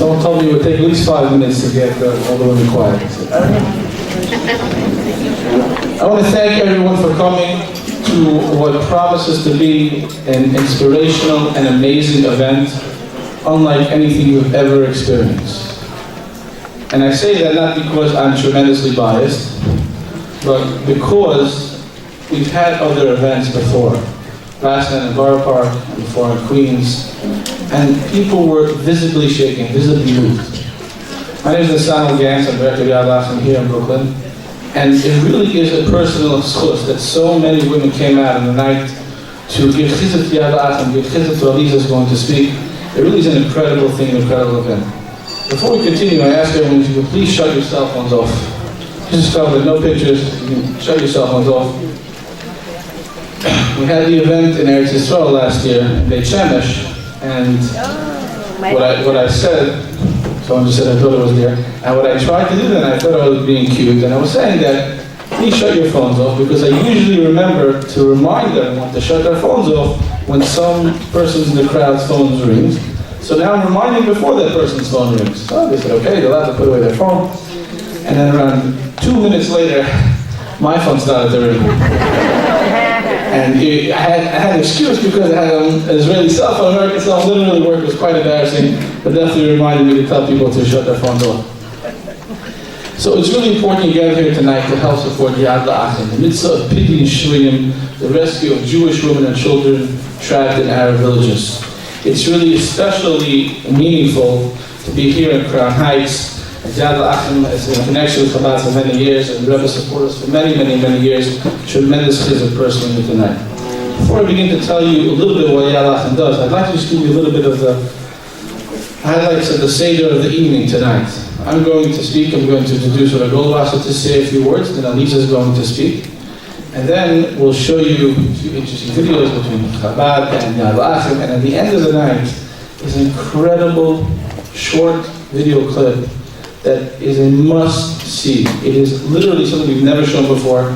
Someone told me it would take at least 5 minutes to get all the women quiet. I want to thank everyone for coming to what promises to be an inspirational and amazing event, unlike anything you've ever experienced. And I say that not because I'm tremendously biased, but because we've had other events before. Last night in Borough Park, and before in Queens, and people were visibly shaken, visibly moved. My name is Nathaniel Gantz, I'm director of Yoav here in Brooklyn, and it really is a personal schus that so many women came out in the night to give chizuk to Yoav and give chizuk to Aliza is going to speak. It really is an incredible thing, an incredible event. Before we continue, I ask everyone if you could please shut your cell phones off. Just start with no pictures, you can shut your cell phones off. We had the event in Eretz Yisrael last year in Beit Shemesh, and what I said, someone just said I thought it was there, and what I tried to do then, I thought I was being cute, and I was saying that, please shut your phones off, because I usually remember to remind everyone to shut their phones off when some person in the crowd's phone rings. So now I'm reminding before that person's phone rings. So they said, okay, they're allowed to put away their phone. And then around 2 minutes later, my phone started to ring. And I had an excuse because I had an Israeli cell phone, American cell phone, didn't really work, it was quite embarrassing, but definitely reminded me to tell people to shut their phones off. So it's really important you get here tonight to help support Yad La'achim, the mitzvah of Pidyon Shvuyim, the rescue of Jewish women and children trapped in Arab villages. It's really especially meaningful to be here in Crown Heights. Yad La'achim is in connection with Chabad for many years, and the Rebbe supported us for many, many, many years. Tremendous chizuk personally tonight. Before I begin to tell you a little bit what Yad La'achim does, I'd like to just give you a little bit of the highlights of the Seder of the evening tonight. I'm going to speak, I'm going to introduce what Agolabasa to say a few words, then Aliza is going to speak. And then we'll show you a few interesting videos between Chabad and Yad La'achim, and at the end of the night is an incredible short video clip that is a must-see. It is literally something we've never shown before,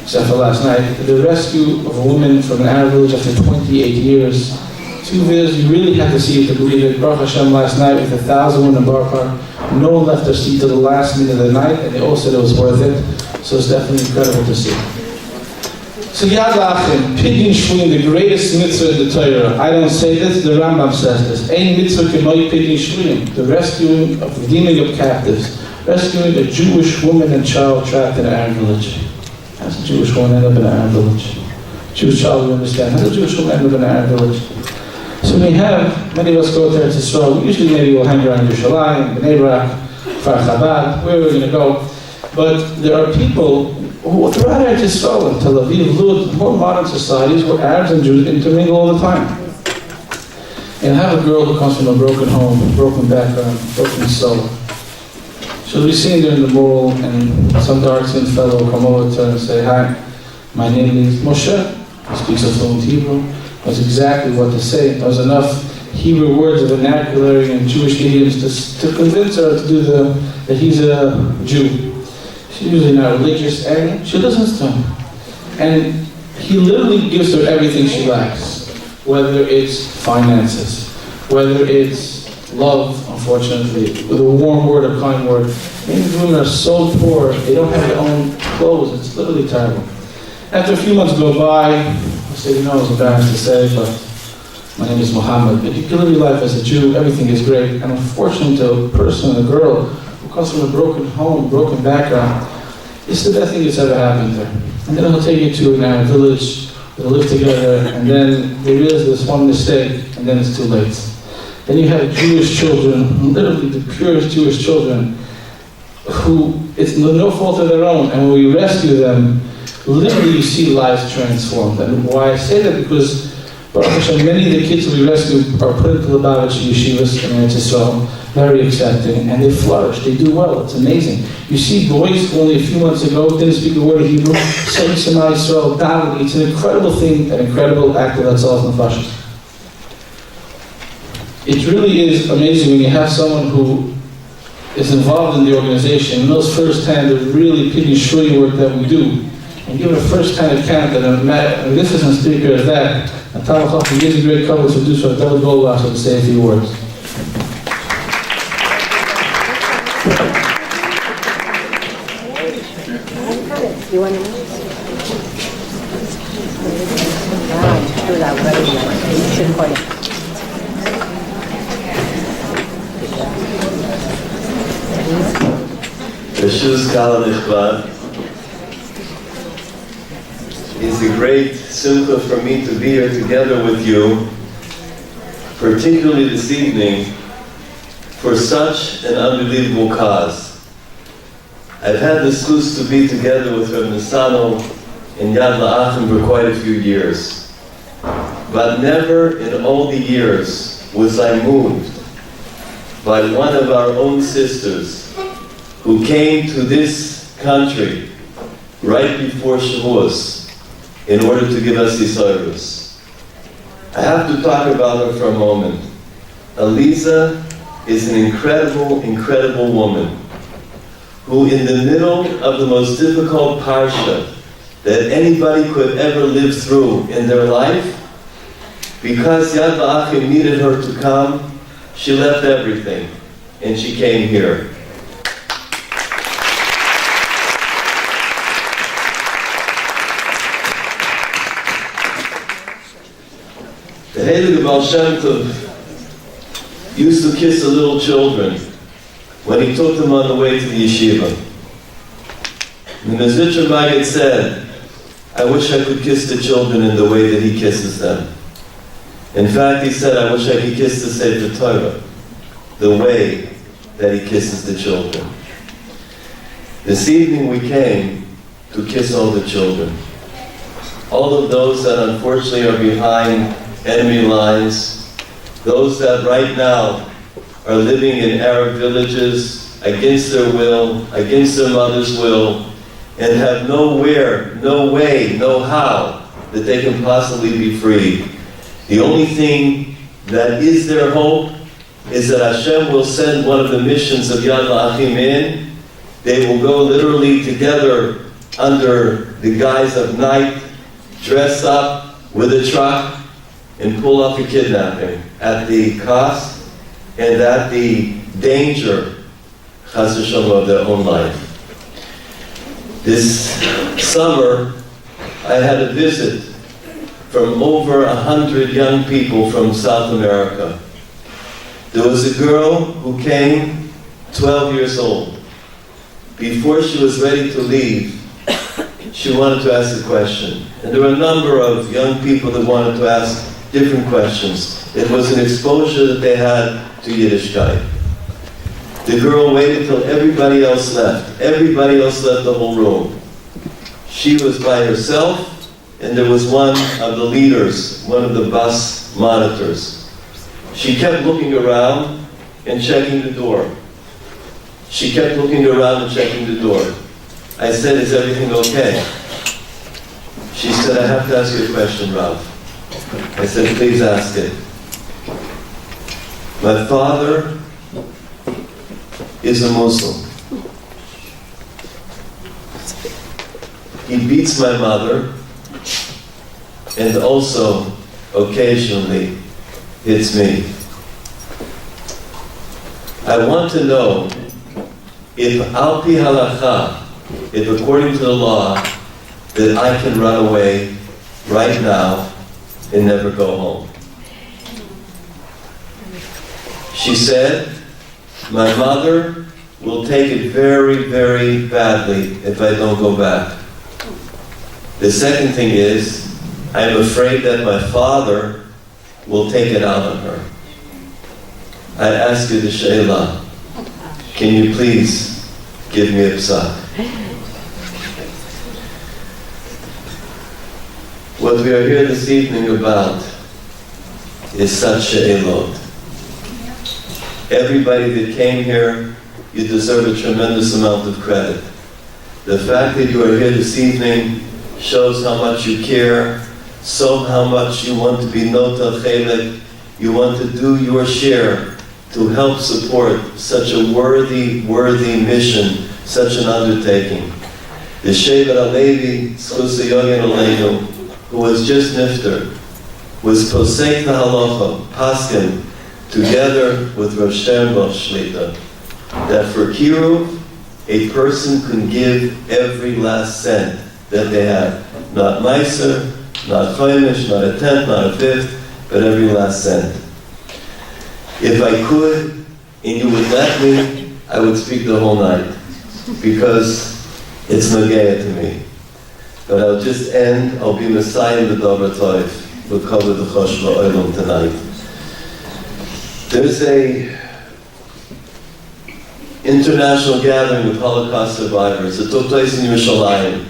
except for last night. The rescue of a woman from an Arab village after 28 years. 2 videos you really have to see it to believe it. Baruch Hashem last night with 1,000 women in Borough Park. No one left their seat till the last minute of the night, and they all said it was worth it. So it's definitely incredible to see. So Yad La'achim, Pidyon Shvuyim, the greatest mitzvah in the Torah. I don't say this, the Rambam says this. Ein mitzvah k'moi Pidyon Shvuyim, the rescuing, of redeeming of captives, rescuing a Jewish woman and child trapped in an Arab village. How does a Jewish woman end up in an Arab village? Jewish child, we understand. How does a Jewish woman end up in an Arab village? So we have, many of us go to Eretz Yisrael, usually maybe we'll hang around Yerushalayim, Bnei Brak, Far Chabad, where we're going to go. But there are people who throughout Eretz Yisrael, in Tel Aviv, Lud, more modern societies where Arabs and Jews intermingle all the time. And have a girl who comes from a broken home, a broken background, broken soul. She'll be seen there in the mall, and some dark-skinned fellow will come over to her and say, hi, my name is Moshe. He speaks a fluent Hebrew. Knows exactly what to say. Knows enough Hebrew words of vernacular and Jewish idioms to convince her to do that he's a Jew. She's usually not religious, and she listens to him. And he literally gives her everything she lacks, whether it's finances, whether it's love, unfortunately, with a warm word, a kind word. Many women are so poor, they don't have their own clothes. It's literally terrible. After a few months go by, I say, you know, it's embarrassing to say, but my name is Muhammad. But you can live your life as a Jew, everything is great. And unfortunately, to a person, a girl, who comes from a broken home, broken background, it's the best thing that's ever happened to her. And then he'll take you to an Arab village, they'll live together, and then they realize there's one mistake, and then it's too late. Then you have Jewish children, literally the purest Jewish children, who, it's no fault of their own, and when we rescue them, literally you see lives transformed. And why I say that, because Baruch Hashem, many of the kids we rescue are put into Lubavitch yeshivas in Eretz Yisrael, very accepting, and they flourish, they do well, it's amazing. You see boys who only a few months ago didn't speak a word of Hebrew, saying Shema Yisrael, davening. It's an incredible thing, an incredible act of Hatzalas Nefashos. It really is amazing when you have someone who is involved in the organization and knows firsthand the really Pidyon Shvuyim work that we do, and give it a first-hand account that a magnificent speaker as that, Natal Chacham gives a great cover to do so, that would go to say a few words. You want to move? Do that already. Reshus Kala Nechbad. It's a great simcha for me to be here together with you, particularly this evening, for such an unbelievable cause. I've had the zchus to be together with Rav Nisano in Yad La'achim for quite a few years. But never in all the years was I moved by one of our own sisters who came to this country right before Shavuos in order to give us the service. I have to talk about her for a moment. Aliza is an incredible, incredible woman who in the middle of the most difficult parsha that anybody could ever live through in their life, because Yad Va'achim needed her to come, she left everything and she came here. The Heilige Baal Shem Tov used to kiss the little children when he took them on the way to the yeshiva. And the Mizrich Maggid said, I wish I could kiss the children in the way that he kisses them. In fact, he said, I wish I could kiss the Sefer Torah the way that he kisses the children. This evening we came to kiss all the children. All of those that unfortunately are behind enemy lines, those that right now are living in Arab villages against their will, against their mother's will, and have nowhere, no way, no how that they can possibly be free. The only thing that is their hope is that Hashem will send one of the missions of Yad La'achim in. They will go literally together under the guise of night, dress up with a truck, and pull off a kidnapping at the cost and at the danger, chas v'shalom, of their own life. This summer, I had a visit from over 100 young people from South America. There was a girl who came 12 years old. Before she was ready to leave, she wanted to ask a question. And there were a number of young people that wanted to ask different questions. It was an exposure that they had to Yiddishkeit. The girl waited till everybody else left. Everybody else left the whole room. She was by herself, and there was one of the leaders, one of the bus monitors. She kept looking around and checking the door. She kept looking around and checking the door. I said, is everything okay? She said, I have to ask you a question, Rav. I said, please ask it. My father is a Muslim. He beats my mother and also occasionally hits me. I want to know if al pi halacha, if according to the law, that I can run away right now and never go home. She said, my mother will take it very, very badly if I don't go back. The second thing is, I'm afraid that my father will take it out on her. I ask you the she'elah, can you please give me a psak? What we are here this evening about is such she'elot. Everybody that came here, you deserve a tremendous amount of credit. The fact that you are here this evening shows how much you care, so how much you want to be notel chelek, you want to do your share to help support such a worthy mission, such an undertaking. The Shevet HaLevi, Zchus Yogen Aleinu, who was just nifter, was posek the halacha, paskin, together with Rosh Sternbuch Shlita, that for kiruv, a person can give every last cent that they had. Not Meiser, not Chomish, not a tenth, not a fifth, but every last cent. If I could, and you would let me, I would speak the whole night, because it's nogea to me. But I'll just end, I'll be Messiah the Dover Toif, we'll cover the Choshva Oilum tonight. There's a international gathering of Holocaust survivors. It took place in Yerushalayim.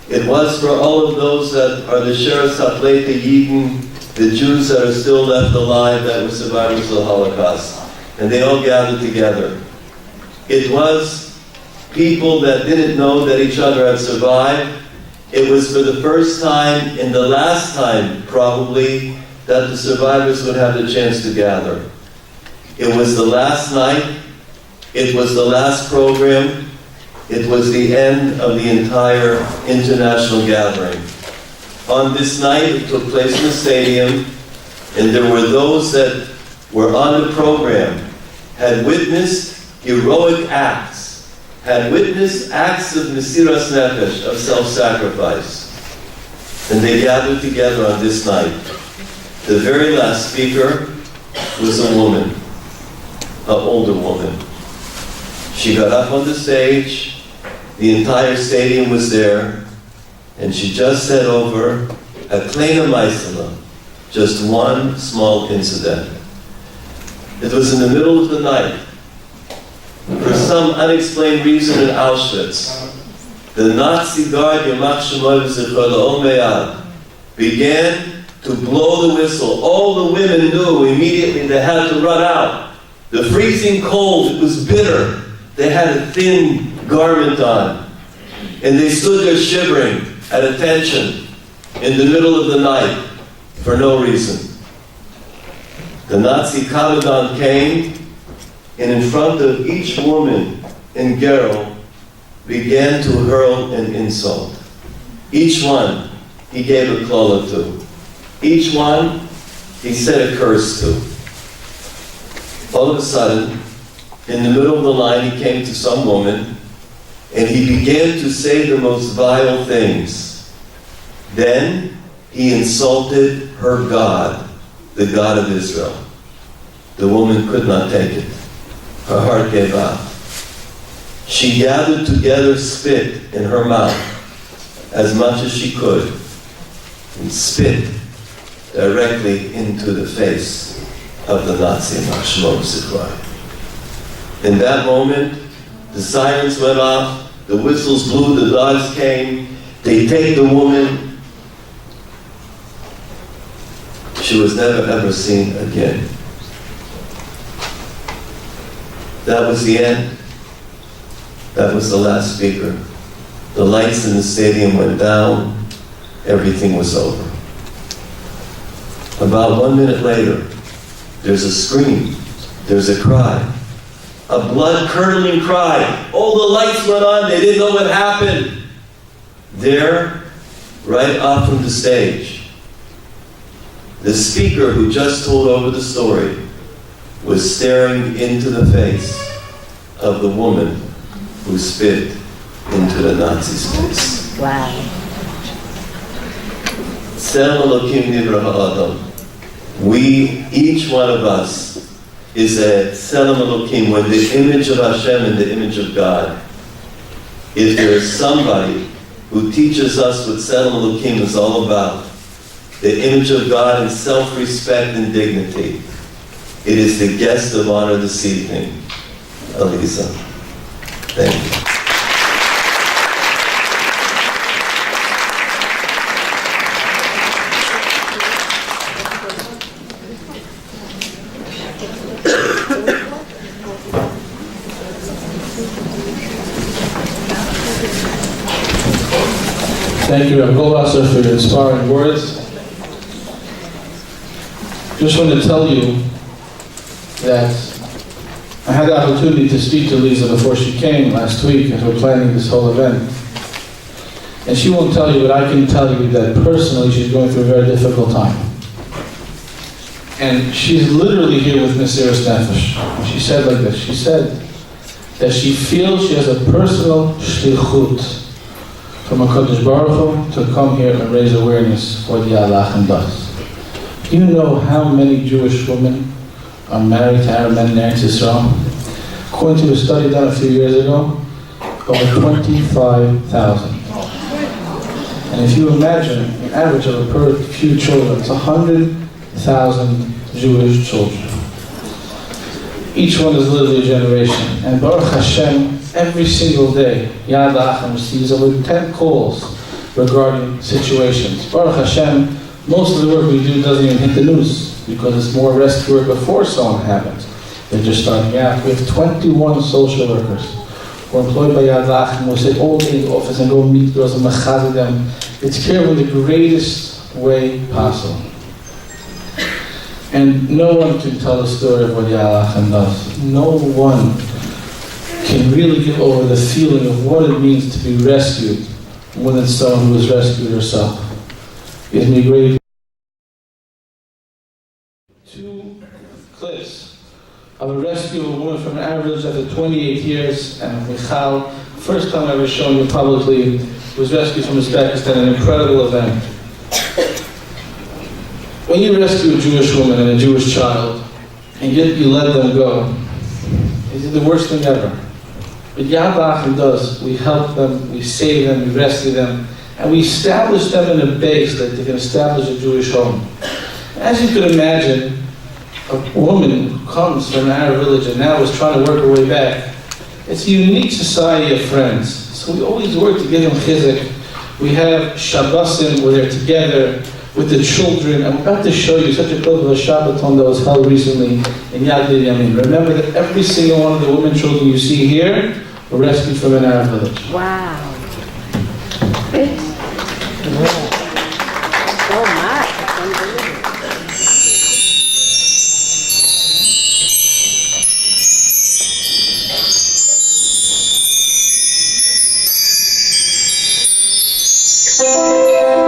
It was for all of those that are the Sheres HaPleita Yidden, the Jews that are still left alive that were survivors of the Holocaust. And they all gathered together. It was people that didn't know that each other had survived. It was for the first time, and the last time probably, that the survivors would have the chance to gather. It was the last night. It was the last program. It was the end of the entire international gathering. On this night, it took place in the stadium, and there were those that were on the program, had witnessed heroic acts, had witnessed acts of Mesiras Nefesh, of self-sacrifice. And they gathered together on this night. The very last speaker was a woman, an older woman. She got up on the stage, the entire stadium was there, and she just said over a kleina maisela, just one small incident. It was in the middle of the night. For some unexplained reason in Auschwitz, the Nazi guard Yamach Shemoy V'Zichor Meyad began to blow the whistle. All the women knew immediately they had to run out. The freezing cold, it was bitter. They had a thin garment on. And they stood there shivering at attention in the middle of the night for no reason. The Nazi commandant came, and in front of each woman and girl began to hurl an insult. Each one he gave a klola to. Each one he said a curse to. All of a sudden, in the middle of the line, he came to some woman, and he began to say the most vile things. Then he insulted her God, the God of Israel. The woman could not take it. Her heart gave out. She gathered together spit in her mouth as much as she could and spit directly into the face of the Nazi Machshmo Zichron. In that moment, the sirens went off, the whistles blew, the dogs came, they take the woman. She was never ever seen again. That was the end. That was the last speaker. The lights in the stadium went down. Everything was over. About 1 minute later, there's a scream. There's a cry. A blood-curdling cry. All the lights went on. They didn't know what happened. There, right off from the stage, the speaker who just told over the story was staring into the face of the woman who spit into the Nazi's face. Wow. Tzelem Elokim Nivra Ha'adam. We, each one of us, is a Tzelem Elokim, when the image of Hashem and the image of God. If there is somebody who teaches us what Tzelem Elokim is all about, the image of God in self-respect and dignity, it is the guest of honor this evening, Aliza. Thank you. Thank you, Rav Goldwasser, for your inspiring words. Just want to tell you that I had the opportunity to speak to Lisa before she came last week as we're planning this whole event. And she won't tell you, but I can tell you that personally she's going through a very difficult time. And she's literally here with Mesiras Nefesh. And she said like this, she said that she feels she has a personal shlichut from HaKadosh Baruch Hu to come here and raise awareness for the Yad La'achem does. Do you know how many Jewish women are married to Arab men in Eretz Yisrael? According to a study done a few years ago, over 25,000. And if you imagine an average of per few children, it's 100,000 Jewish children. Each one is literally a generation. And Baruch Hashem, every single day, Yad La'achem receives over 10 calls regarding situations. Baruch Hashem, most of the work we do doesn't even hit the news because it's more rescue work before something happens. They're just starting out. We have 21 social workers who are employed by Yad La'achem who sit all day in the office and go meet girls and machazed them. It's care in the greatest way possible. And no one can tell the story of what Yad La'achem does. No one can really give over the feeling of what it means to be rescued more than someone who was rescued herself. It gives me great. 2 clips of a rescue of a woman from an Arab village after 28 years, and Michal, first time ever shown you publicly, was rescued from Uzbekistan, an incredible event. When you rescue a Jewish woman and a Jewish child, and yet you let them go, it's the worst thing ever. But Yad La'achem does. We help them, we save them, we rescue them, and we establish them in a base that they can establish a Jewish home. As you could imagine, a woman who comes from an Arab village and now is trying to work her way back, it's a unique society of friends. So we always work to give them chizuk. We have Shabbosim where they're together with the children. I'm about to show you such a clip of a Shabbaton that was held recently in Yad Yamin. Remember that every single one of the women children you see here were rescued from an Arab village. Wow. So much. Unbelievable.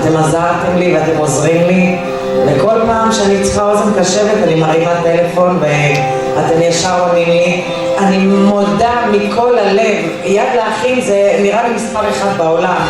אתם עזרתם לי ואתם עוזרים לי, וכל פעם שאני צריכה אוזן קשבת אני מרימה טלפון ואתם ישר עונים לי. אני מודה מכל הלב, יד לאחים זה נראה לי מספר 1 בעולם.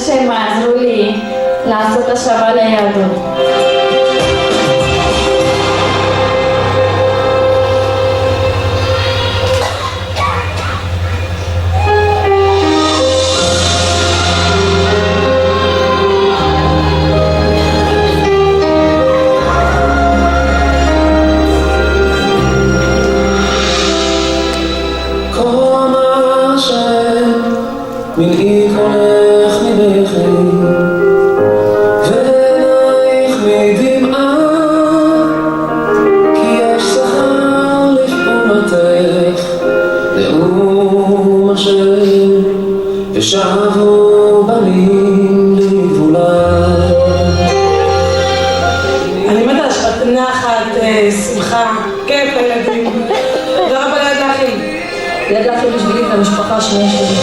שהם עזרו לי לעשות השבה ליהדות. מלאי קולך מבכי ועינייך שמחה, כיף לילדים. תודה רבה ליד לאחים. יד לאחים בשבילי והמשפחה שיש לי.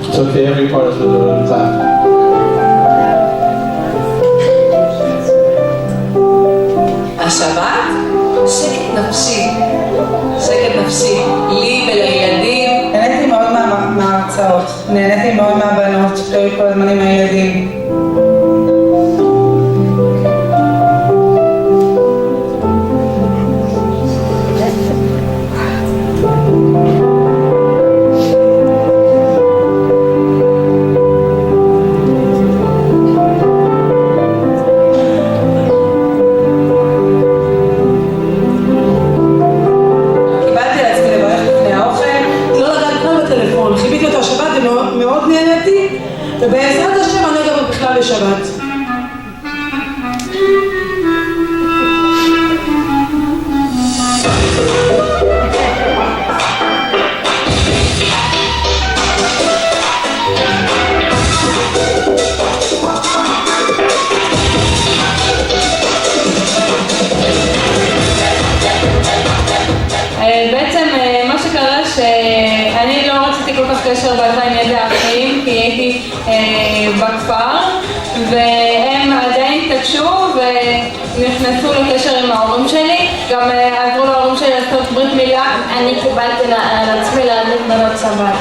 It's okay, every part is with a clap. השבת? שקט נפשי. שקט נפשי. לי ולילדים. נהניתי מאוד מההרצאות. נהניתי מאוד מהבנות שהיו כל הזמן עם הילדים. ובעזרת השם אני גם בכלל לשבת. בעצם מה שקרה שאני לא רציתי כל כך קשר בהתחלה עם יד האחים כי הייתי בכפר והם עדיין התעקשו ונכנסו לקשר עם ההורים שלי, גם עזרו להורים שלי לעשות ברית מילה. אני קיבלתי על עצמי להדליק בנות שבת.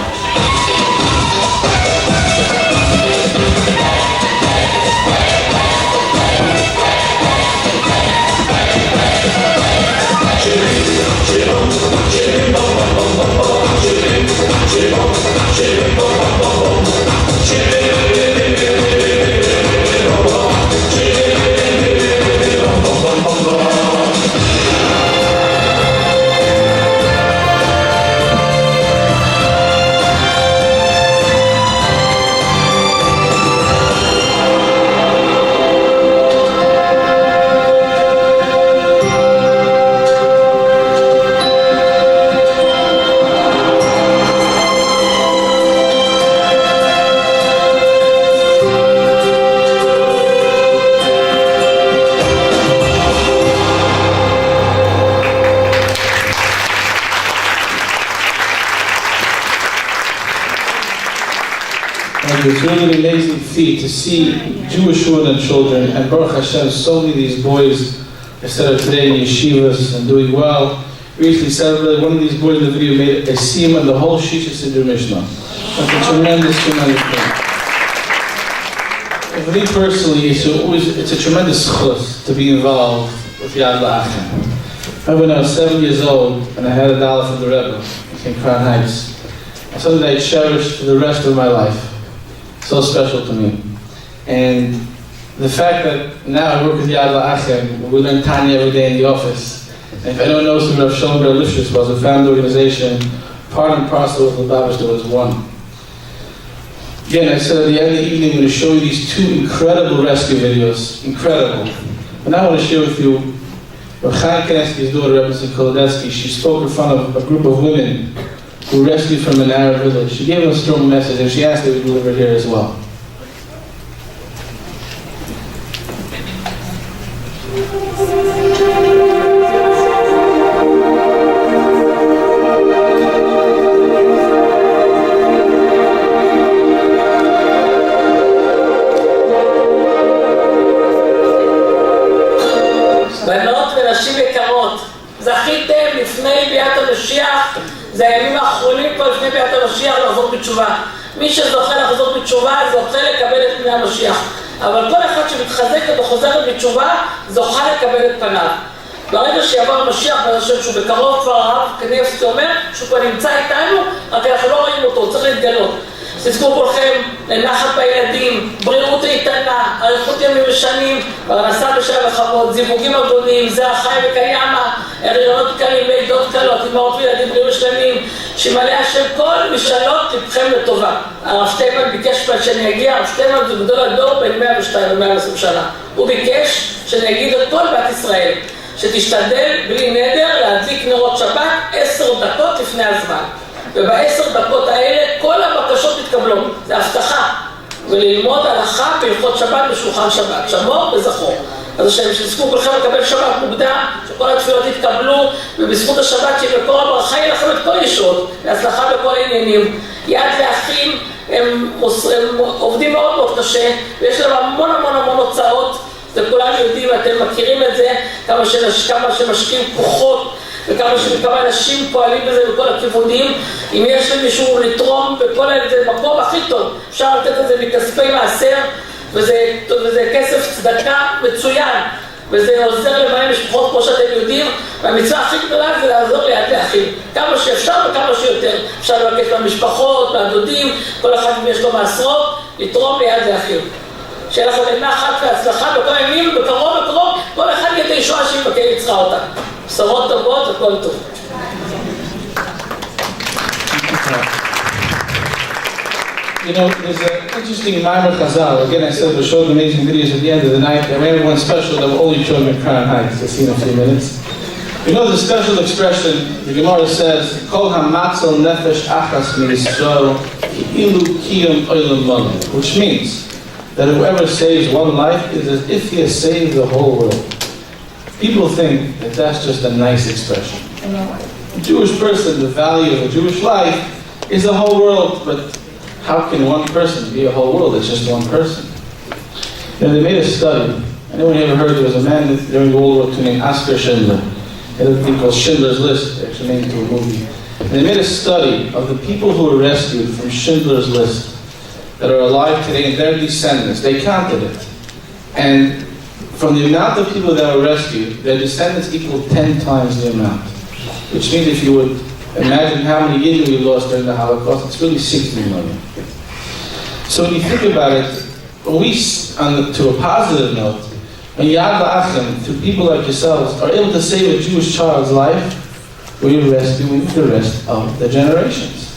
It's really an amazing feat to see Jewish women and children, and Baruch Hashem, so many of these boys, instead of today in yeshivas and doing well. Recently celebrated, one of these boys in the video made a siyum in the whole Shisha Siddur Mishnah. That's a tremendous thing. For me personally, it's a tremendous chus to be involved with Yad La'achim. I remember when I was 7 years old and I had a dollar from the Rebbe in Crown Heights. It's something that I cherish for the rest of my life. So special to me. And the fact that now I work with Yad La'achim, we learn Tanya every day in the office. And if anyone knows who Rav Shalom Ber Lifshitz was, a founded organization, part and parcel with Lubavitcher was one. Again, I said at the end of the evening, I'm going to show you these two incredible rescue videos. Incredible. And I want to share with you Rav Chaim Kanievsky's daughter, Rebbetzin Kolodetsky. She spoke in front of a group of women who rescued from an Arab village. She gave them a strong message and she asked that we deliver it here as well. בנות ונשים יקרות, זכיתם לפני ביאת המשיח זה הימים האחרונים פה לפני ביאת המשיח לחזור בתשובה. מי שזוכה לחזור בתשובה זוכה לקבל את פני המשיח. אבל כל אחד שמתחזקת וחוזרת בתשובה זוכה לקבל את פניו. ברגע שיבוא המשיח, ואני חושב שהוא בקרוב כבר הרב קניאבסקי אומר שהוא כבר נמצא איתנו, רק אנחנו לא רואים אותו, הוא צריך להתגלות. תזכו כולכם לנחת בילדים, בריאות איתנה, אריכות ימים ושנים, פרנסה בשל וחברות, זיווגים הגונים, זרע חי וקיימה, הריונות קלים, לידות קלות, אמהות וילדים בריאים ושלמים, שימלא השם כל משאלות לבכם לטובה. הרב שטיינמן ביקש שאני אגיע, הרב שטיינמן זה גדול הדור בין 102 ו-120 שנה. הוא ביקש שאני אגיד את כל בת ישראל, שתשתדל בלי נדר להדליק נרות שבת 10 דקות לפני הזמן. וב10 דקות האלה כל הבקשות יתקבלו, זה הבטחה. וללמוד הלכה בהלכות שבת בשולחן שבת, שמור וזכור. אז השם שתזכו כולכם לקבל שבת מוקדם, שכל התפילות יתקבלו, ובזכות השבת שבקור הברכה יהיה לכם את כל ישועות, להצלחה בכל העניינים. יד לאחים הם עובדים מאוד מאוד קשה, ויש להם המון המון המון הוצאות, וכולם יודעים, אתם מכירים את זה, כמה שמשקיעים כוחות, וכמה אנשים פועלים בזה בכל הכיוונים. אם יש למישהו לתרום בכל מקום הכי טוב, אפשר לתת את זה מכספי מעשר, וזה כסף צדקה מצוין, וזה עוזר למען משפחות כמו שאתם יודעים, והמצווה הכי גדולה זה לעזור ליד לאחים, כמה שאפשר וכמה שיותר. אפשר לבקש מהמשפחות, מהדודים, כל אחד יש לו מעשרות, לתרום ליד לאחים. שיהיה לכם עדנה אחת והצלחה בכל הימים, בקרוב, כל אחד יהיה את הישועה שיבקר יצרה אותה. בשורות טובות, הכל טוב. You know, there's an interesting Maimer Chazal. Again, I said we're showing amazing videos at the end of the night. I made one special that will only show them at Crown Heights. You'll see in a few minutes. You know the special expression, the Gemara says, Kol ha'matzel nefesh achas mi'Yisrael ilu kiyum olam malam, which means that whoever saves one life is as if he has saved the whole world. People think that that's just a nice expression. A Jewish person, the value of a Jewish life is the whole world, but how can one person be a whole world? It's just one person. You know, they made a study. Anyone ever heard there was a man during World War II named Oskar Schindler? He had a thing called Schindler's List, they actually made it into a movie. And they made a study of the people who were rescued from Schindler's List that are alive today and their descendants. They counted it. And from the amount of people that were rescued, their descendants equal 10 times the amount. Which means if you would imagine how many Yidden we lost during the Holocaust, it's really 60 million. So when you think about it, when we, to a positive note, when Yad La'achim, through people like yourselves, are able to save a Jewish child's life, we're rescuing the rest of the generations.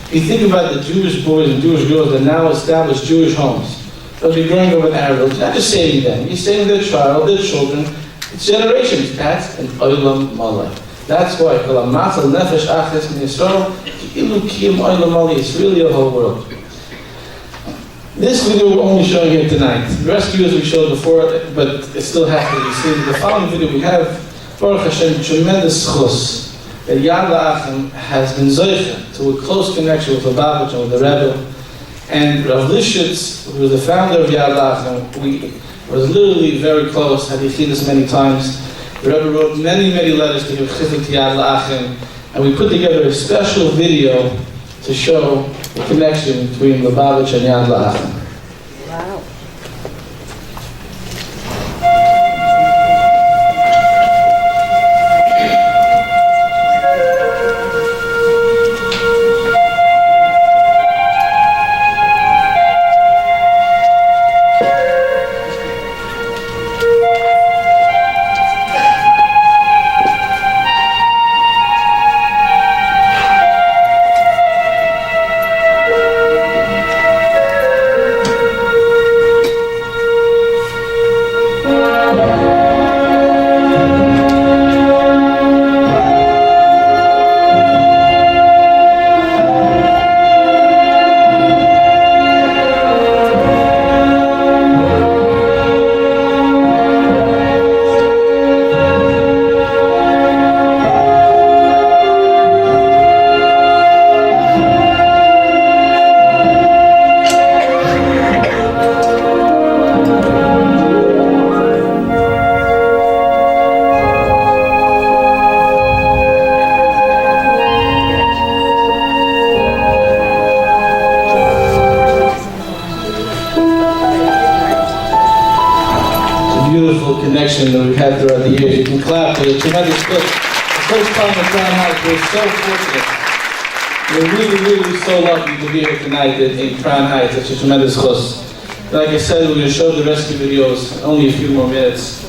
If you think about the Jewish boys and Jewish girls that now establish Jewish homes, they'll be growing up in Arab, you're not just saving them, you're saving their child, their children, it's generations. That's an Olam Malay. That's why it's really a whole world. This video we're only showing here tonight. The rescuers we showed before, but it still has to be seen. The following video we have, Baruch Hashem, tremendous chus, that Yad La'achim has been zoicha to a close connection with the Lubavitch and with the Rebbe. And Rav Lishitz, who was the founder of Yad La'achim, we was literally very close, had seen this many times. The Rebbe wrote many, many letters to give chizuk to Yad La'achim, and we put together a special video to show the connection between Lubavitch and Yad La'achim. Wow. connection that we've had throughout the years. You can clap for the tremendous clip. The first time at Crown Heights, we're so fortunate. We're really, really so lucky to be here tonight in Crown Heights. It's a tremendous chus. Like I said, we're going to show the rescue videos, only a few more minutes.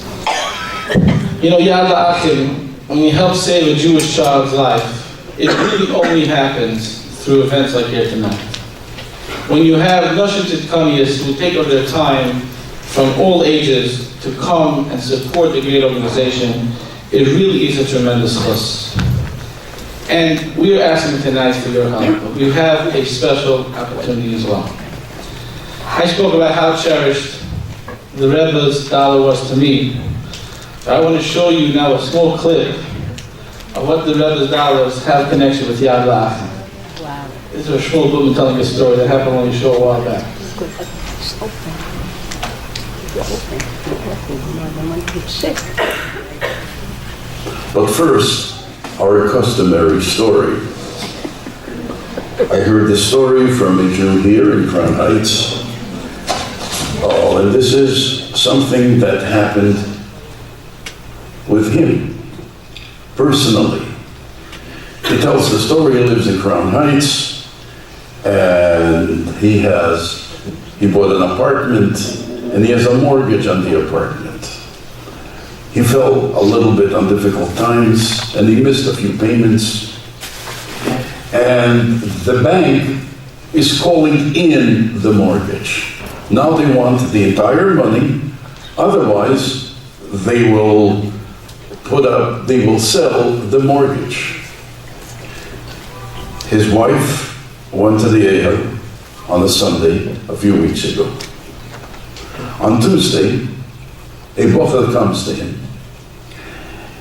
You know, Yad La'achim, when you help save a Jewish child's life, it really only happens through events like here tonight. When you have Nashim Tzidkaniyos who take of their time from all ages to come and support the great organization, it really is a tremendous chus. And we are asking tonight for your help, but we have a special opportunity as well. I spoke about how cherished the Rebbe's dollar was to me. I want to show you now a small clip of what the Rebbe's dollars have connection with Yad La'achim. Wow. This is a shmuel Goodman telling a story that happened only a short while back. It's open. It's open. It's sick. But first, our customary story. I heard this story from a Jew here in Crown Heights. Oh, and this is something that happened with him, personally. He tells the story. He lives in Crown Heights, and he bought an apartment, and he has a mortgage on the apartment. He fell a little bit on difficult times, and he missed a few payments, and the bank is calling in the mortgage. Now they want the entire money, otherwise they will sell the mortgage. His wife went to the Ehel on a Sunday a few weeks ago. On Tuesday, a bocher comes to him,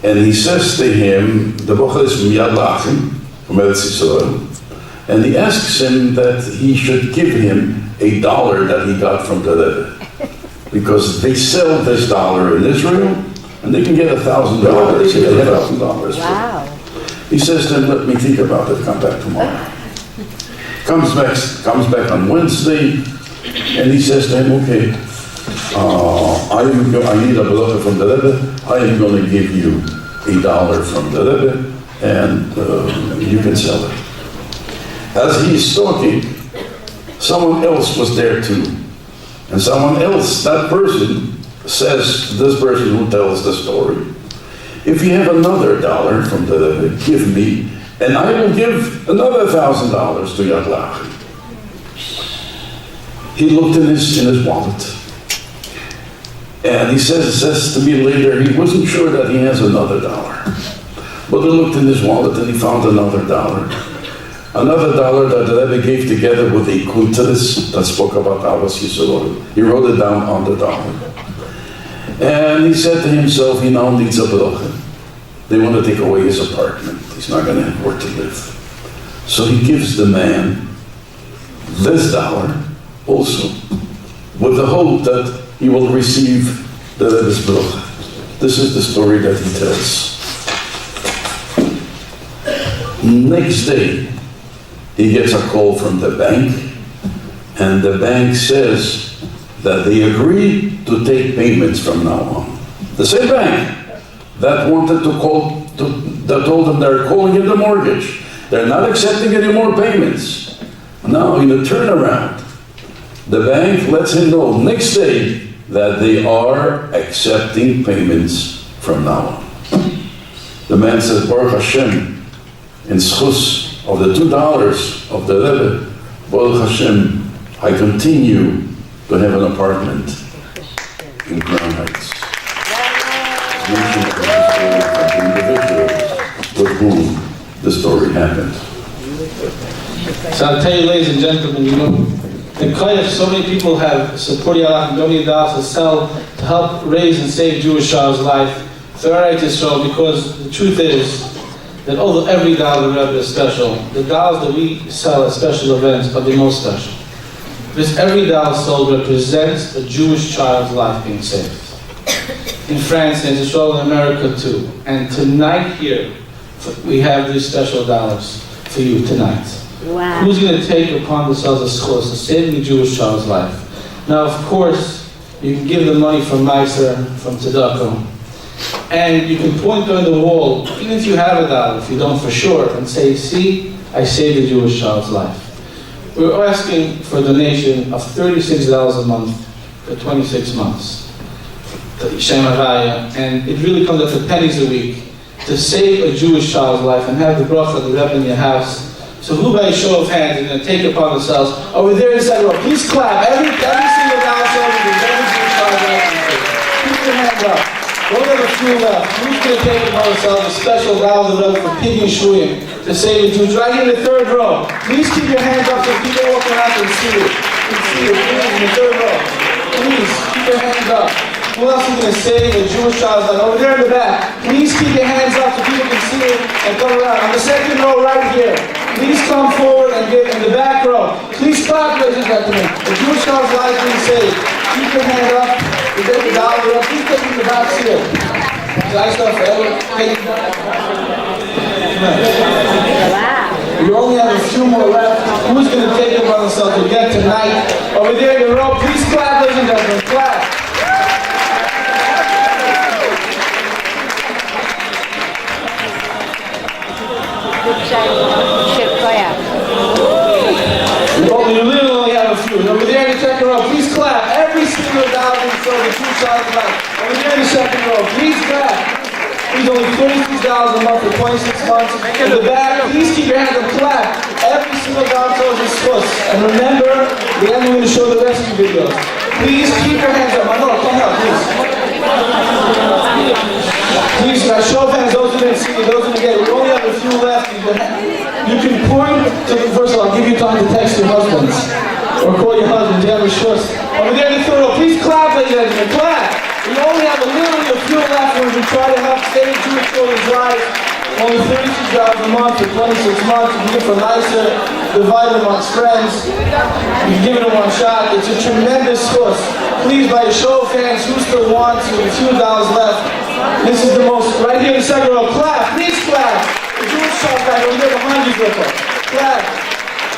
and he says to him, the bocher is from Yad La'achim, from Eretz Yisrael, and he asks him that he should give him $1 that he got from the Rebbe, because they sell this dollar in Israel, and they can get $1,000. They can get $1,000. Wow. He says to him, let me think about it, come back tomorrow. Comes back on Wednesday, and he says to him, okay, I need a bracha from the Rebbe, I am going to give you $1 from the Rebbe, and you can sell it. As he's talking, someone else was there too. And someone else, that person, says to this person who tells the story, if you have another $1 from the Rebbe, give me, and I will give another $1,000 to Yad La'achim. He looked in his wallet, and he says to me later, he wasn't sure that he has another $1. But he looked in his wallet and he found another $1. Another $1 that the Rebbe gave together with a kuntres that spoke about Ahavas Yisrael. He wrote it down on the $1. And he said to himself, he now needs a bracha. They want to take away his apartment. He's not going to have where to live. So he gives the man this $1 also, with the hope that he will receive the Rebbe's bracha. This is the story that he tells. Next day, he gets a call from the bank, and the bank says that they agree to take payments from now on. The same bank that wanted to call, that told them they're calling in the mortgage. They're not accepting any more payments. Now, in a turnaround, the bank lets him know next day that they are accepting payments from now on. The man says, Baruch Hashem, in schus of the $2 of the Rebbe, Baruch Hashem, I continue to have an apartment in Crown Heights. Mentioned the individual with whom the story happened. So I'll tell you, ladies and gentlemen, you know, the Koyach, so many people have supported Yad and donated dollars to sell, to help raise and save Jewish child's life throughout Israel, because the truth is that although every dollar Rebbe is special, the dollars that we sell at special events are the most special. Because every dollar sold represents a Jewish child's life being saved. In France, in Israel, in America too. And tonight here, we have these special dollars for you tonight. Wow. Who's going to take upon themselves a schos to save the Jewish child's life? Now, of course, you can give the money from Meiser, from Tzedakah, And you can point on the wall, even if you have a dollar, if you don't for sure, and say, see, I saved a Jewish child's life. We're asking for a donation of $36 a month for 26 months. Shem Havaya, and it really comes up to pennies a week to save a Jewish child's life and have the bracha of the Rebbe in your house. So who by a show of hands is going to take it upon themselves? Over there inside the row, please clap. Every single dollar soldier is every Jewish child's life. Keep your hands up. Don't have a few left. Who's going to take it upon themselves a special dollar of the Rebbe for Pidyon Shuyim to save a Jew? Right here in the third row. Please keep your hands up so people walk around and see it. Can see it. Please, in the third row. Please keep your hands up. Who else is going to save a Jewish child's life? Over there in the back. Please keep your hands up so people can see it and come around. On the second row right here. Please come forward and get in the back row. Please clap, ladies and gentlemen. The Jewish child's life is being saved. Keep your hand up. You get the dollar up. Please take it in the back seal. I stuff forever. We only have a few more left. Who's going to take it upon themselves to get tonight? Over there in the row. Please clap, ladies and gentlemen. Clap. You literally only have a few. Over there in the second row, please clap. Every single dollar we sold the Jewish child's life. Over there in the second row, please clap. He's only $36 a month for 26 months. In the back, please keep your hands up, clap. Every single dollar sold is puss. And remember, the end we're going to show the rest of the videos. Please keep your hands up. Manor, come up, please. Please, show of hands, those who didn't see it, those who didn't get it. We only have a few left. You can point to the first of all, I'll give you time to text your husbands. Or call your husband, you have a shus. Over there in the third row, please clap, ladies and gentlemen, clap. We only have literally a few left when we try to help save Jewish children's lives. Only $36 a month for 26 months. You can get for nicer, divide them amongst friends. You can give it in one shot. It's a tremendous source. Please, by a show of hands, who still wants with a few dollars left? This is the most, right here in the second row. Clap, please clap. The Jewish shop guy over there behind you, Grippo. Clap.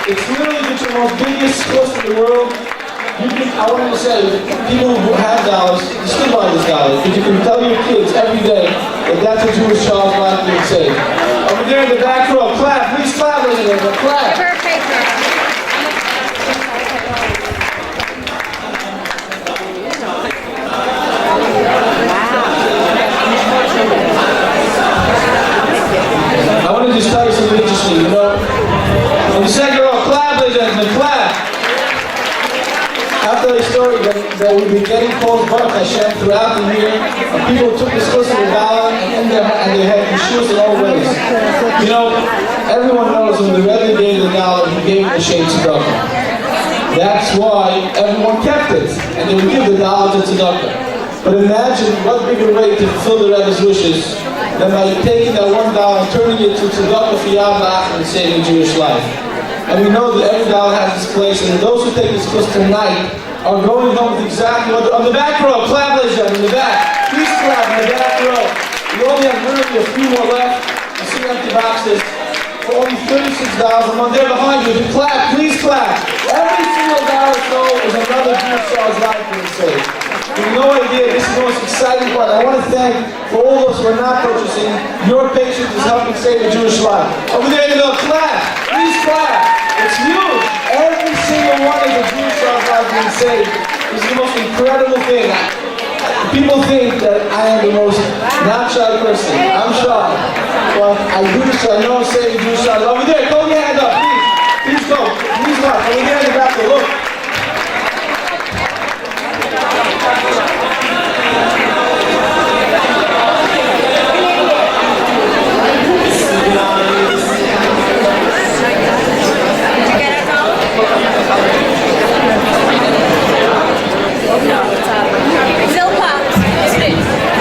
It's literally the most biggest source in the world. I want to say, people who have dollars, you still buy this dollar, because you can tell your kids every day that that's a Jewish child's life being saved. Over there in the back row, clap, please clap, ladies and gentlemen, clap. I want to just tell you something interesting, you know. In the second row, clap, ladies and gentlemen, clap. After the story that we've been getting calls Baruch Hashem throughout the year, people took this close to the dollar and they had issues in all ways. You know, everyone knows when the Rebbe gave the dollar, he gave it a shade tzedakah. That's why everyone kept it, and they would give the dollar to tzedakah. But imagine what bigger way to fulfill the Rebbe's wishes than by taking that $1 and turning it to tzedakah for Yad La'achim and saving Jewish life. And we know that every dollar has its place, and those who take this course tonight are going home with exactly what on the back row. Clap, ladies and gentlemen, in the back. Please clap in the back row. We only have literally a few more left. You see empty boxes for only $36 a month. They're behind you. Clap, please clap. Every single dollar sold is another Jewish child's life being saved. You have no idea, this is the most exciting part. I want to thank for all those who are not purchasing. Your patience is helping save a Jewish life. Over there you go, clap. Please clap. It's huge. Every single one of the Jewish child's life being saved is the most incredible thing. People think that I am the most not shy person. I'm shy. But I do this, I know I'm saving Jewish child's life. Over there, throw your hand up, please. Please go. Please go. Over there in the back, look.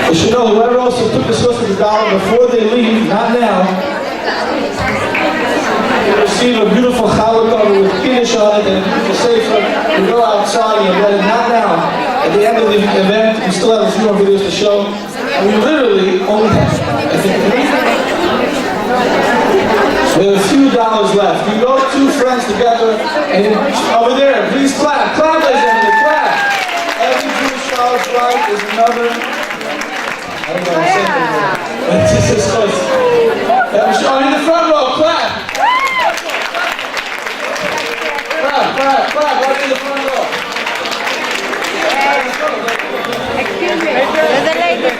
You should know whoever also took this list of the dollar before they leave, not now, will receive a beautiful challah cover with Kiddush on it and a beautiful sefer to go outside and get it. Not now. At the end of the event, we still have a few more videos to show. And we literally only have, we have a few dollars left. You go two friends together and over there, please clap. Clap, ladies and gentlemen, clap. Every Jewish child's life is another I don't know what I'm saying. But this is close. Oh, in the front row, clap! Clap, right in the front row. Excuse me, there's a lady there.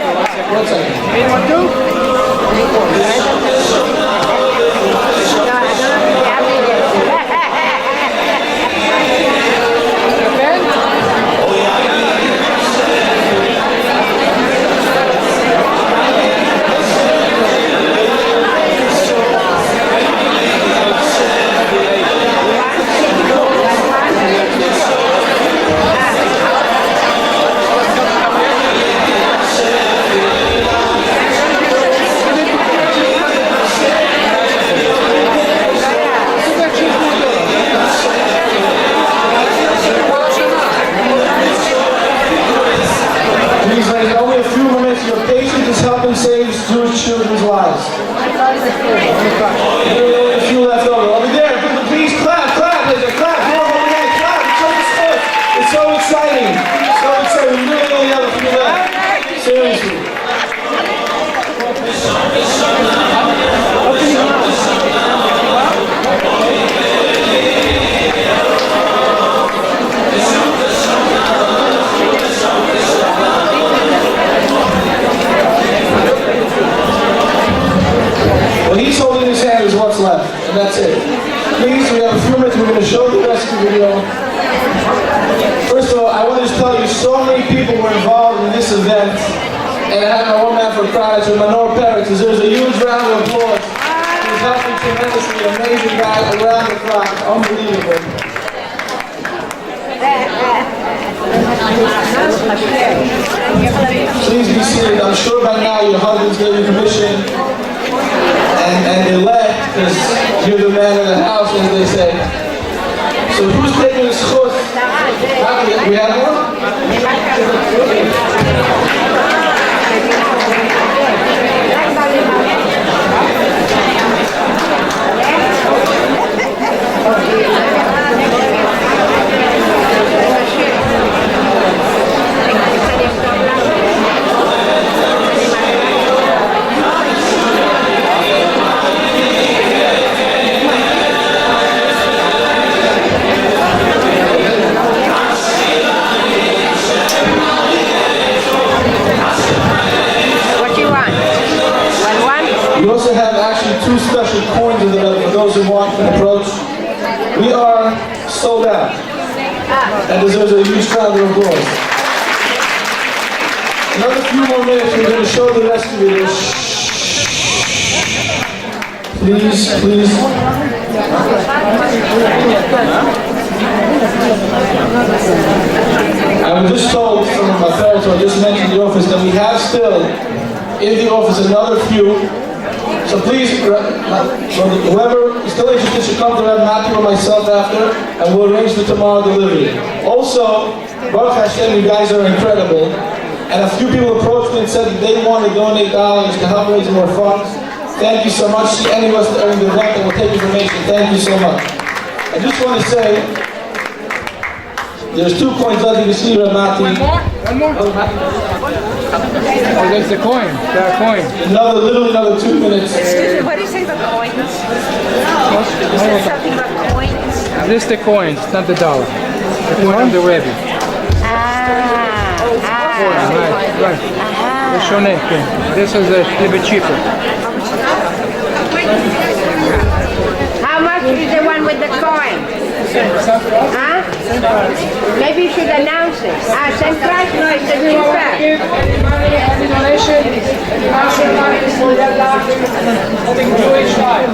1 second. You want to? No, I don't know if they have it yet. Jewish children's lives. A few left over. Over there, please clap, clap, clap. It's so exciting. We really only have a few left. Seriously. What he's holding in his hand is what's left, and that's it. Please, we have a few minutes, we're going to show the rest of the video. First of all, I want to just tell you, so many people were involved in this event, and I have my one man for a crowd, it's with Manor Peretz. There's a huge round of applause. He's helping tremendously, an amazing guy around the clock, unbelievable. Please be seated. I'm sure by now your husbands gave you permission. And they left because you're the man of the house, as they say. So who's taking the schus? We have one? We also have actually two special coins in the middle for those who want to approach. We are sold out. And deserves a huge round of applause. Another few more minutes, we're going to show the rest of it. Please. I was just told from my parents who I just mentioned in the office that we have still in the office another few. So please, whoever is still interested should come to Reb Matthew or myself after, and we'll arrange for tomorrow delivery. Also, Baruch Hashem, you guys are incredible. And a few people approached me and said that they want to donate dollars to help raise more funds. Thank you so much. See any of us that are in the event that will take information. Thank you so much. I just want to say, there's 2 coins left. You can see Reb Matthew. One more? Oh, there's the coin. That coin. Literally another 2 minutes. Excuse me, what do you say about coins? You said something about coins? This is the coins, not the dollar. The coin of the Rebbe. Right. The Shoneh. This is a little bit cheaper. How much is the one with the coin? Huh? Maybe you should announce it. Same price? No, it's a cheaper. Any money, any donation, our money is for Yalla, holding Jewish life.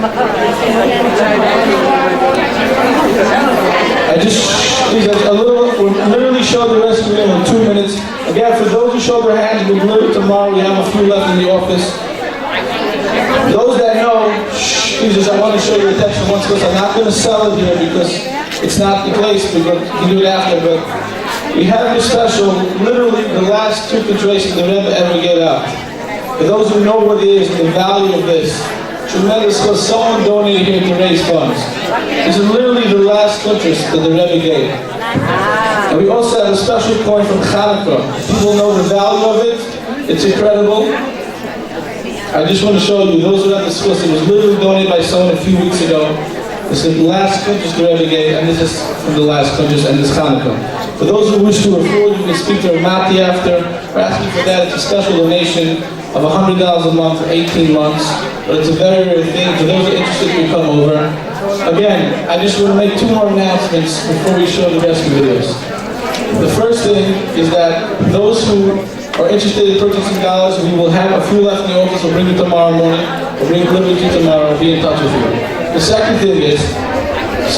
We'll literally show the rest of it in 2 minutes. Again, for those who show their hands, we'll deliver it tomorrow. We have a few left in the office. Those that know, Jesus, I want to show your attention once because I'm not going to sell it here because it's not the place, but you can do it after. But we have this special, literally the last 2 filtrations the Rebbe ever gave out. For those who know what it is, the value of this, tremendous, because someone donated here to raise funds. This is literally the last filters that the Rebbe gave. And we also have a special coin from Hanukkah. People know the value of it. It's incredible. I just want to show you, those who have the source, it was literally donated by someone a few weeks ago. This is the last Kuntres the Rebbe gave, and this is from the last Kuntres and this Hanukkah. For those who wish to afford, you can speak to Mati after. We're asking for that. It's a special donation of $100 a month for 18 months. But it's a very rare thing. For those who are interested, you can come over. Again, I just want to make two more announcements before we show the rescue videos. The first thing is that those who are interested in purchasing dollars, we will have a few left in the office. We'll bring it tomorrow morning. We'll bring it delivered to you tomorrow. We'll be in touch with you. The second thing is,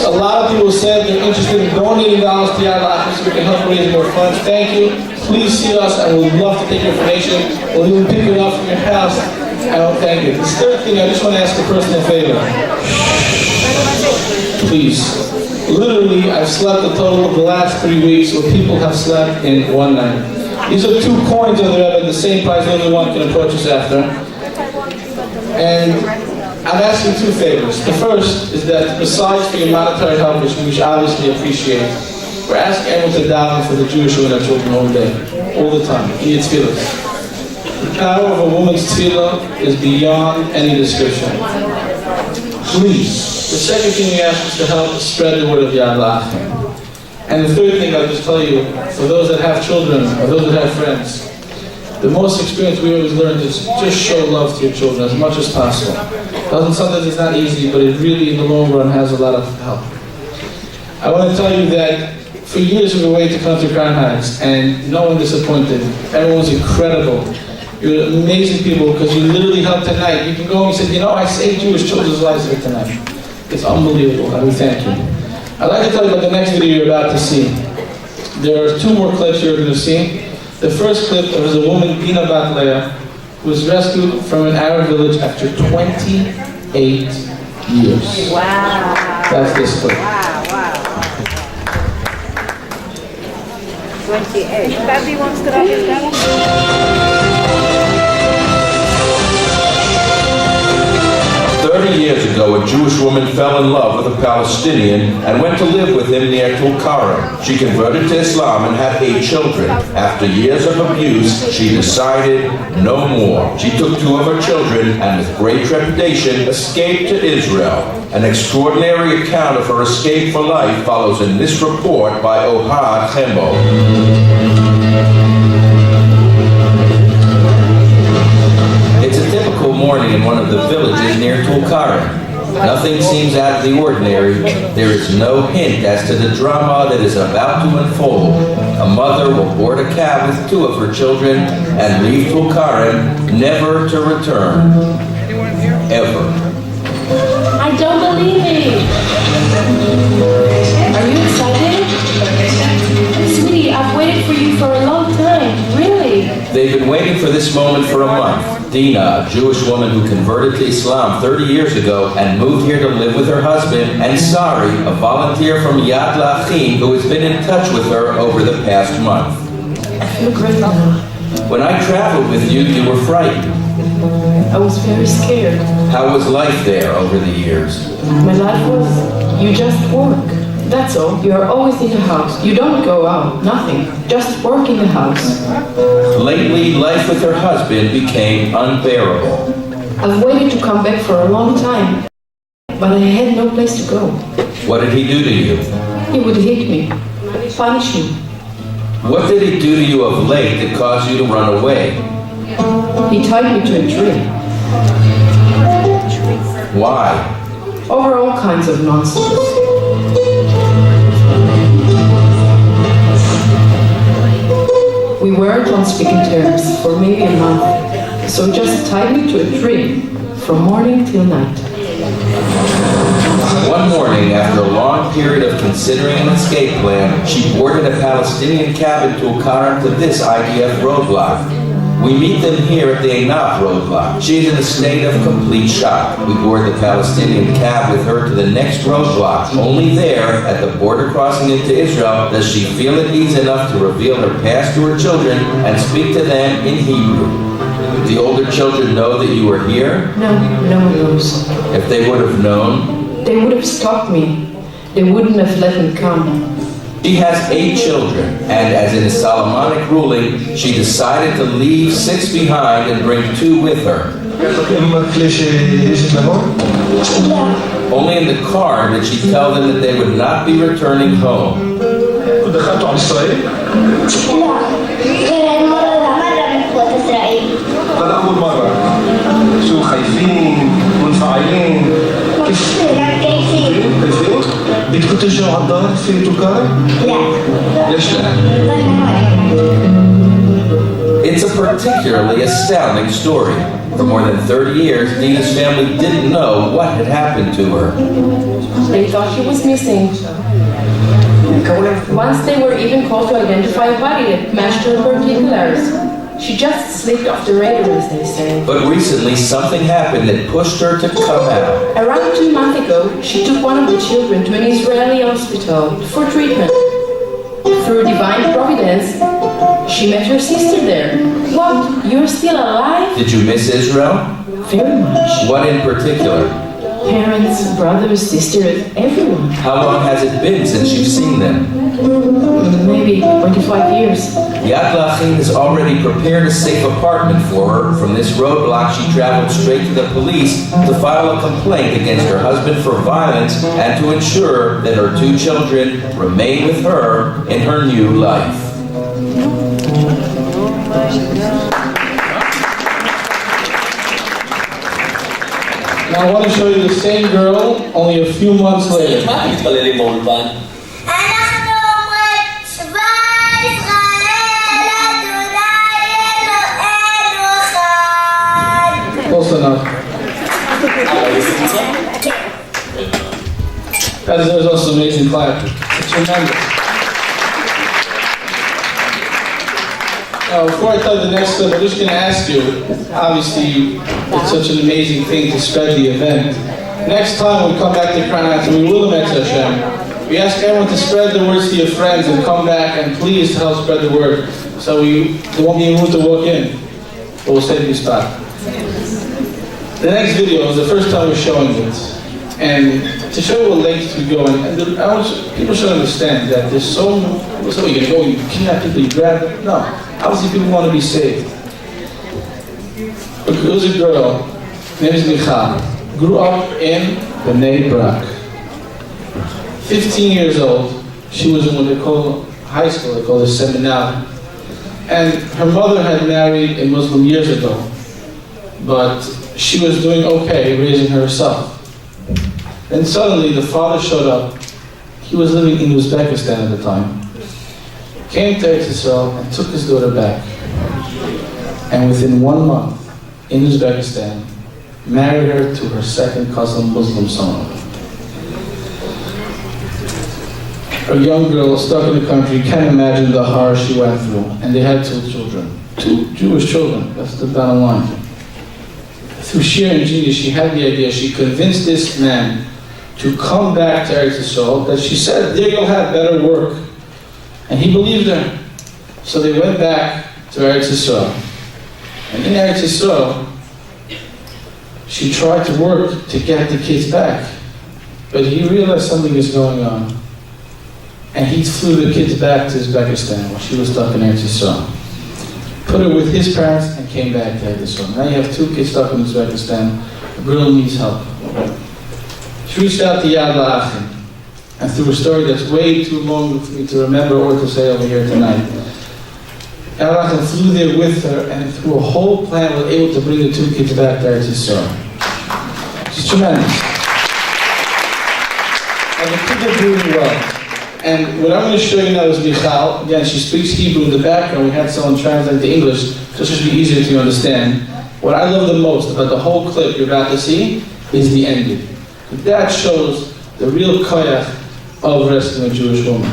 a lot of people said they're interested in donating dollars to Yad L'Achim so we can help raise more funds. Thank you. Please see us, and we'd love to take your information. We'll even pick it up from your house. Thank you. The third thing, I just want to ask a personal favor. Please. Literally, I've slept a total of the last 3 weeks where people have slept in one night. These are 2 coins of the Rebbe, the same price only one can approach us after. And I'm asking 2 favors. The first is that besides for your monetary help, which we obviously appreciate, we're asking everyone to daven for the Jewish women and children all day, all the time, in your tefillahs. The power of a woman's tefillah is beyond any description. Please. The second thing we ask is to help spread the word of Yad L'Achim. And the third thing I'll just tell you, for those that have children, or those that have friends, the most experience we always learned is just show love to your children as much as possible. Sometimes it's not easy, but it really, in the long run, has a lot of help. I want to tell you that for years we were waiting to come to Crown Heights, and no one disappointed. Everyone was incredible. You're amazing people, because you literally helped tonight. You can go and you say, I saved Jewish children's lives here tonight. It's unbelievable, and we thank you. I'd like to tell you about the next video you're about to see. There are 2 more clips you're going to see. The first clip was a woman, Dina Bat Leah, who was rescued from an Arab village after 28 years. Wow. That's this clip. Wow. 28. Baby wants to have his dad. 30 years ago, a Jewish woman fell in love with a Palestinian and went to live with him near Tulkarem. She converted to Islam and had 8 children. After years of abuse, she decided no more. She took 2 of her children and with great trepidation escaped to Israel. An extraordinary account of her escape for life follows in this report by Ohad Chembo. It's a typical morning in one of the villages near Tulkarem. Nothing seems out of the ordinary. There is no hint as to the drama that is about to unfold. A mother will board a cab with 2 of her children and leave Tulkarem, never to return. Ever. I don't believe it. Are you excited? Sweetie, I've waited for you for a long time. Really? They've been waiting for this moment for a month. Dina, a Jewish woman who converted to Islam 30 years ago and moved here to live with her husband, and Sari, a volunteer from Yad L'Achim who has been in touch with her over the past month. I feel great now. When I traveled with you, you were frightened. I was very scared. How was life there over the years? My life was, you just work. That's all. You are always in the house. You don't go out. Nothing. Just work in the house. Lately, life with her husband became unbearable. I've waited to come back for a long time, but I had no place to go. What did he do to you? He would hit me, punish me. What did he do to you of late that caused you to run away? He tied me to a tree. Why? Over all kinds of nonsense. We weren't on speaking terms for maybe a month, so he just tied me to a tree from morning till night. One morning, after a long period of considering an escape plan, she boarded a Palestinian cabin to Tulkarem to this IDF roadblock. We meet them here at the Einaf roadblock. She is in a state of complete shock. We board the Palestinian cab with her to the next roadblock. Only there, at the border crossing into Israel, does she feel at ease enough to reveal her past to her children and speak to them in Hebrew. The older children know that you are here? No, no one knows. If they would have known? They would have stopped me. They wouldn't have let me come. She has 8 children, and as in a Solomonic ruling, she decided to leave 6 behind and bring 2 with her. Only in the car did she tell them that they would not be returning home. بدكم ترجعوا على الدار في توكار؟ لا. ليش لا؟ It's a particularly astounding story. For more than 30 years, Dina's family didn't know what had happened to her. They thought she was missing. Once they were even called to identify a body that matched her particulars. She just slipped off the radar, as they say. But recently, something happened that pushed her to come out. Around 2 months ago, she took one of the children to an Israeli hospital for treatment. Through divine providence, she met her sister there. What? You're still alive? Did you miss Israel? Very much. What in particular? Parents, brothers, sisters, everyone. How long has it been since you've seen them? Maybe 25 years. Yad L'Achim has already prepared a safe apartment for her. From this roadblock, she traveled straight to the police to file a complaint against her husband for violence and to ensure that her 2 children remain with her in her new life. Now I want to show you the same girl, only a few months later. Close enough. There's also amazing clap. It's tremendous. Now, before I tell you the next clip, I'm just going to ask you, obviously, it's such an amazing thing to spread the event. Next time we come back to Kranat, we will meet Hashem. We ask everyone to spread the words to your friends and come back and please help spread the word. So there won't be room to walk in, but we'll save you a spot. The next video is the first time we're showing it. And to show you what lengths we go, people should understand that there's so you're going to go, you kidnap people, you grab them. No, obviously people want to be saved. But there was a girl, her name is Michal, grew up in Bnei Brak. 15 years old, she was in what they call high school, they call it seminar. And her mother had married a Muslim years ago, but she was doing okay raising herself. Then suddenly the father showed up. He was living in Uzbekistan at the time. Came to Eretz Yisrael and took his daughter back. And within 1 month, in Uzbekistan, married her to her second cousin Muslim son. A young girl stuck in the country, can't imagine the horror she went through. And they had 2 children, 2 Jewish children, that's the bottom line. Through sheer ingenious, she had the idea, she convinced this man to come back to Eretz Yisrael, that she said, there you'll have better work. And he believed her. So they went back to Eretz Yisrael. And in Eretz Yisrael, she tried to work to get the kids back. But he realized something is going on. And he flew the kids back to Uzbekistan while she was stuck in Eretz Yisrael. Put her with his parents and came back to Eretz Yisrael. Now you have 2 kids stuck in Uzbekistan. The girl needs help. She reached out to Yad L'Achim, and through a story that's way too long for me to remember or to say over here tonight, Yad L'Achim flew there with her, and through a whole plan was able to bring the 2 kids back to Eretz Yisrael. She's tremendous. And the kids are doing well. And what I'm going to show you now is Michal. Again, she speaks Hebrew in the background. We had someone translate to English, so it should be easier to understand. What I love the most about the whole clip you're about to see is the ending. That shows the real koyach of rescuing a Jewish woman.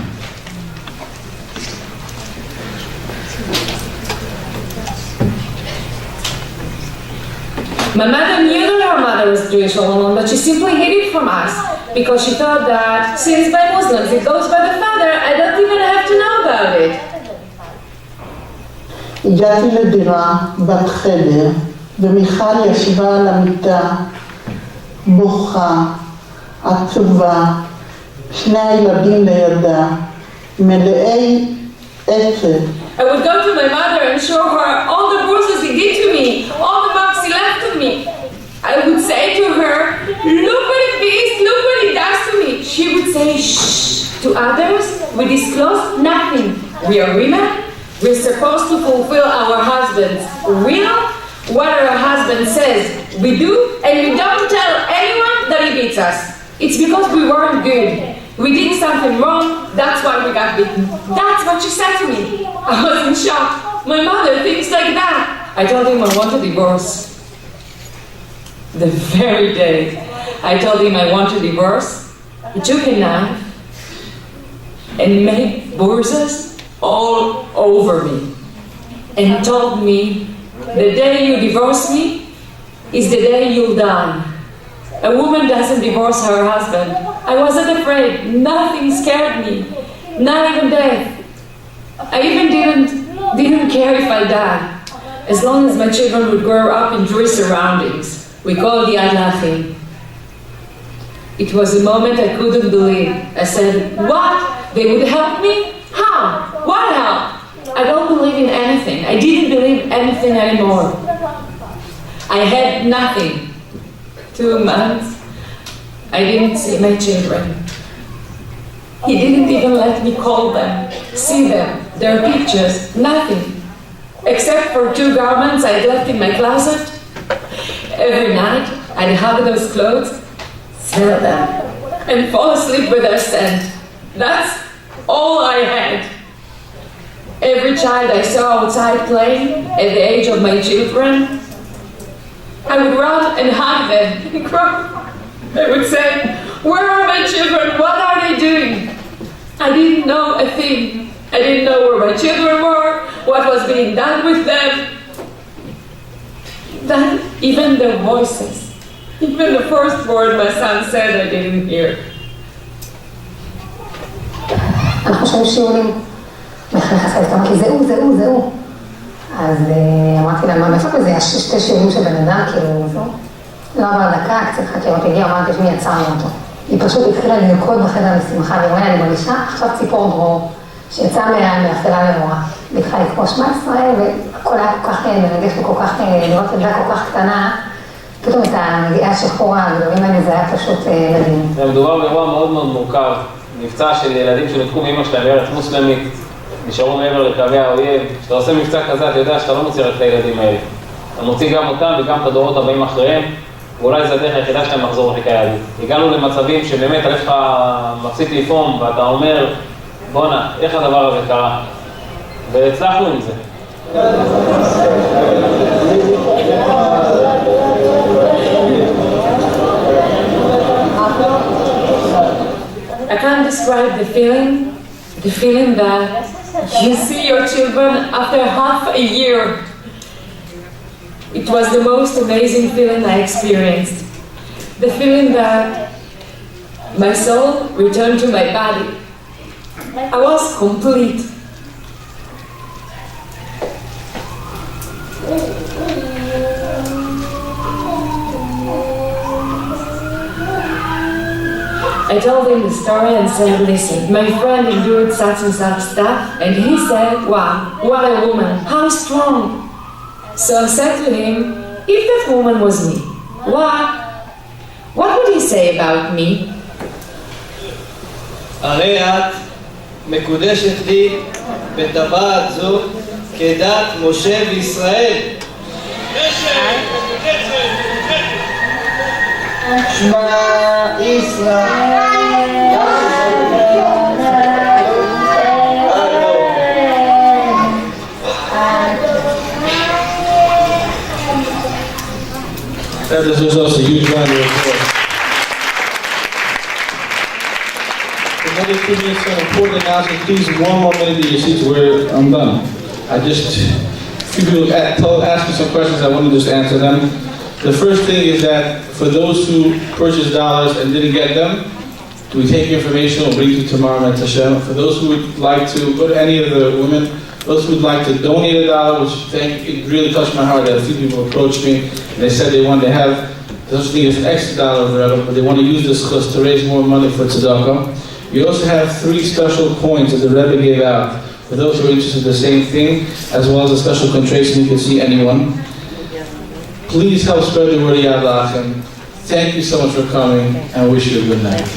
My mother knew that her mother was Jewish all along, but she simply hid it from us because she thought that since by Muslims it goes by the father, I don't even have to know about it. הגעתי לדירה בת חדר, ומיכל ישבה על המיטה, בוכה, עצובה, 2 הילדים לידה, מלאי עצב. I would go to my mother and show her all the bruises he did to me, all the marks he left on me. I would say to her, look what it is, look what he does to me. She would say, shh. To others, we disclose nothing. We are women. We're supposed to fulfill our husband's will. What our husband says, we do, and we don't tell anyone that he beats us. It's because we weren't good. We did something wrong, that's why we got beaten. That's what she said to me. I was in shock. My mother thinks like that. I told him I want a divorce. The very day I told him I want a divorce, he took a knife and made bruises all over me and told me, the day you divorce me is the day you'll die. A woman doesn't divorce her husband. I wasn't afraid. Nothing scared me. Not even death. I even didn't care if I died. As long as my children would grow up in Jewish surroundings. We called the Yad L'Achim. It was a moment I couldn't believe. I said, what? They would help me? How? What help? I don't believe in anything. I didn't believe anything anymore. I had nothing. 2 months, I didn't see my children. He didn't even let me call them, see them, their pictures, nothing. Except for 2 garments I'd left in my closet. Every night, I'd hug those clothes, smell them, and fall asleep with their scent. That's all I had. Every child I saw outside playing at the age of my children, I would run and hug them and cry. I would say, where are my children? What are they doing? I didn't know a thing. I didn't know where my children were, what was being done with them. Then even their voices, even the first word my son said, I didn't hear. אנחנו שומעים שיעורים מחנך הסלט, אמרתי, זהו. אז אמרתי לה, מה מאיפה כזה? יש 2 שיעורים של בן אדם, כאילו, לא עבר דקה, קצת חקירות הגיע, אמרתי, שמי יצרנו אותו. היא פשוט התחילה לרקוד בחדר משמחה, והיא אומרת, אני מרגישה עכשיו ציפור דרור, שיצאה מאפלה למורה. לקחה לקרוא שמע ישראל, והכל היה כל כך מרגש וכל כך, לראות ילדה כל כך קטנה, פתאום את הנגיעה השחרור הגדולים האלה, זה היה פשוט מדהים. זה מדובר באירוע מאוד מאוד מורכב, מבצע של ילדים שנותקו מאמא שלהם בארץ מוסלמית, נשארו מעבר לקווי האויב. כשאתה עושה מבצע כזה, אתה יודע שאתה לא מוציא רק את הילדים האלה. אתה מוציא גם אותם וגם את הדורות הבאים אחריהם, ואולי זה הדרך היחידה שלהם לחזור לחיק היהדות. הגענו למצבים שבאמת הלב שלך מפסיק לפעום, ואתה אומר, בונה, איך הדבר הזה קרה? והצלחנו עם זה. I can't describe the feeling that you see your children after half a year. It was the most amazing feeling I experienced. The feeling that my soul returned to my body. I was complete. I told him the story and said, listen, my friend endured such and such stuff, and he said, wow, what a woman, how strong. So I said to him, if that woman was me, what would he say about me? הרי את מקודשת לי בטבעת זו כדת משה וישראל. שמע ישראל. That deserves a huge round of applause. Another 2 minutes of important announcement. Please, 1 more minute in your seats where I'm done. I just, a few people asked me some questions, I want to just answer them. The first thing is that for those who purchased dollars and didn't get them, we take your information, we'll bring you tomorrow night to Hashem. For those who would like to, go to any of the women, those who would like to donate $1, which it really touched my heart that a few people approached me and they said they wanted to have, they don't think it's an extra $1 available, but they want to use this chus to raise more money for tzedakah. We also have 3 special coins that the Rebbe gave out for those who are interested in the same thing, as well as a special contraction you can see anyone. Please help spread the word of Yoav. Thank you so much for coming, and I wish you a good night.